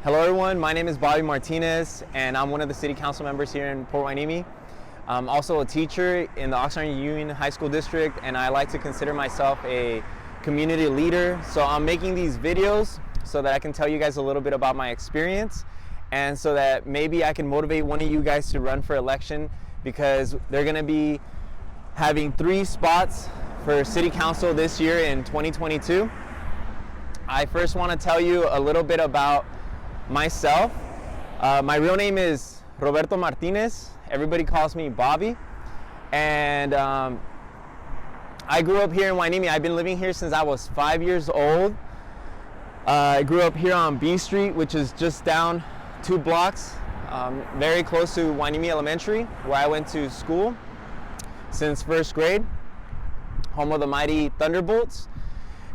Hello everyone, my name is Bobby Martinez and I'm one of the city council members here in Port Hueneme. I'm also a teacher in the Oxnard Union High School District, and I like to consider myself a community leader. So I'm making these videos so that I can tell you guys a little bit about my experience, and so that maybe I can motivate one of you guys to run for election, because they're going to be having 3 spots for city council this year in 2022. I first want to tell you a little bit about myself. My real name is Roberto Martinez. Everybody calls me Bobby. And I grew up here in Hueneme. I've been living here since I was 5 years old. I grew up here on B Street, which is just down 2 blocks, very close to Hueneme Elementary, where I went to school since 1st grade, home of the mighty Thunderbolts.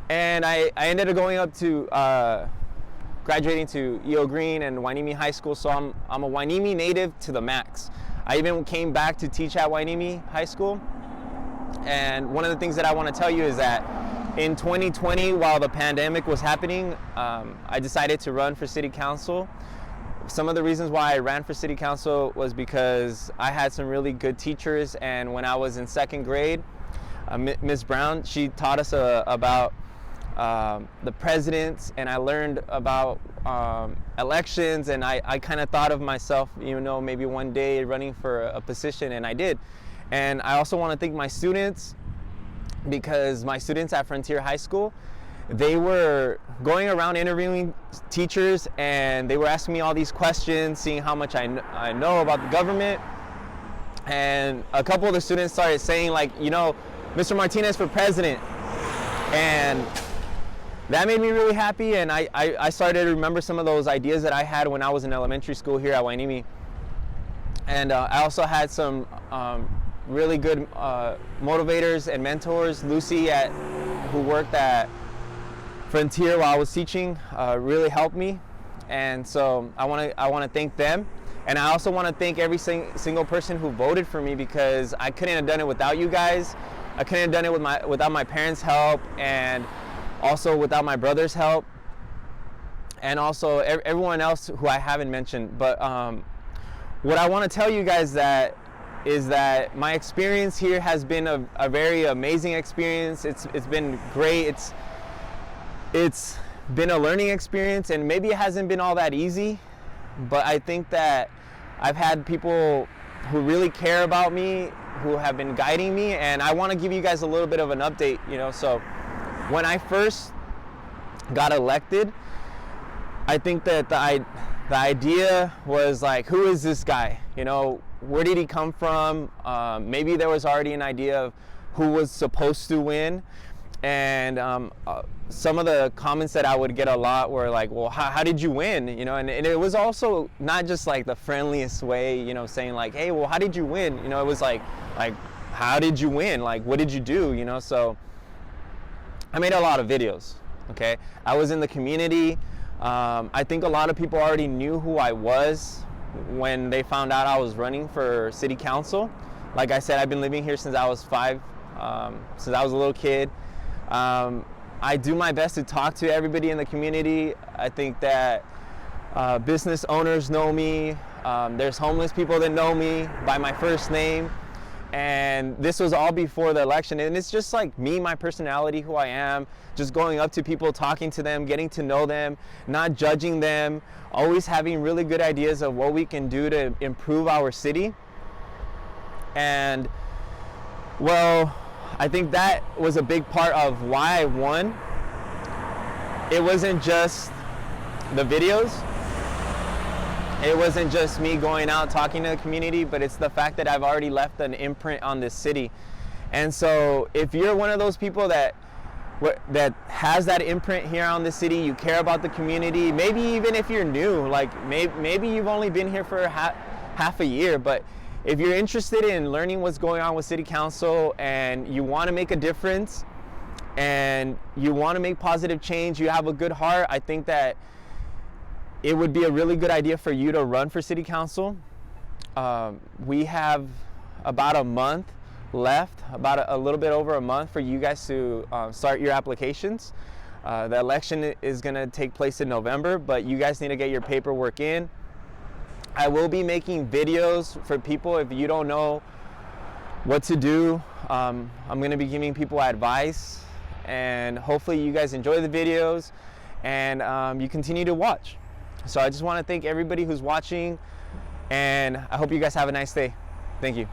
And I ended up going up to graduating to E.O. Green and Hueneme High School, so I'm a Hueneme native to the max. I even came back to teach at Hueneme High School. And one of the things that I want to tell you is that in 2020, while the pandemic was happening, I decided to run for city council. Some of the reasons why I ran for city council was because I had some really good teachers, and when I was in 2nd grade, Ms. Brown, she taught us about the presidents, and I learned about elections, and I kind of thought of myself, maybe one day running for a position, and I did. And I also want to thank my students, because my students at Frontier High School, they were going around interviewing teachers, and they were asking me all these questions, seeing how much I know about the government. And a couple of the students started saying, like, Mr. Martinez for president. And that made me really happy, and I started to remember some of those ideas that I had when I was in elementary school here at Hueneme. And I also had some really good motivators and mentors. Lucy, who worked at Frontier while I was teaching, really helped me, and so I want to thank them. And I also want to thank every single person who voted for me, because I couldn't have done it without you guys. I couldn't have done it without my parents' help, and also without my brother's help, and also everyone else who I haven't mentioned. But what I want to tell you guys is that my experience here has been a very amazing experience. It's been great. It's been a learning experience, and maybe it hasn't been all that easy, but I think that I've had people who really care about me, who have been guiding me, and I want to give you guys a little bit of an update. So when I first got elected, I think that the idea was like, who is this guy? Where did he come from? Maybe there was already an idea of who was supposed to win. And some of the comments that I would get a lot were like, well, how did you win? And it was also not just like the friendliest way, saying like, hey, well, how did you win? It was like, how did you win? Like, what did you do? So I made a lot of videos, okay? I was in the community. I think a lot of people already knew who I was when they found out I was running for city council. Like I said, I've been living here since I was 5, since I was a little kid. I do my best to talk to everybody in the community. I think that business owners know me. There's homeless people that know me by my first name. And this was all before the election. And it's just like me, my personality, who I am, just going up to people, talking to them, getting to know them, not judging them, always having really good ideas of what we can do to improve our city. And well, I think that was a big part of why I won. It wasn't just the videos. It wasn't just me going out talking to the community, but it's the fact that I've already left an imprint on this city. And so if you're one of those people that has that imprint here on the city, you care about the community, maybe even if you're new, like maybe you've only been here for half a year, but if you're interested in learning what's going on with city council, and you want to make a difference, and you want to make positive change, you have a good heart, I think that it would be a really good idea for you to run for city council. We have about a month left, about a little bit over a month for you guys to start your applications. The election is going to take place in November, but you guys need to get your paperwork in. I will be making videos for people if you don't know what to do. I'm going to be giving people advice, and hopefully you guys enjoy the videos and you continue to watch. So I just want to thank everybody who's watching, and I hope you guys have a nice day. Thank you.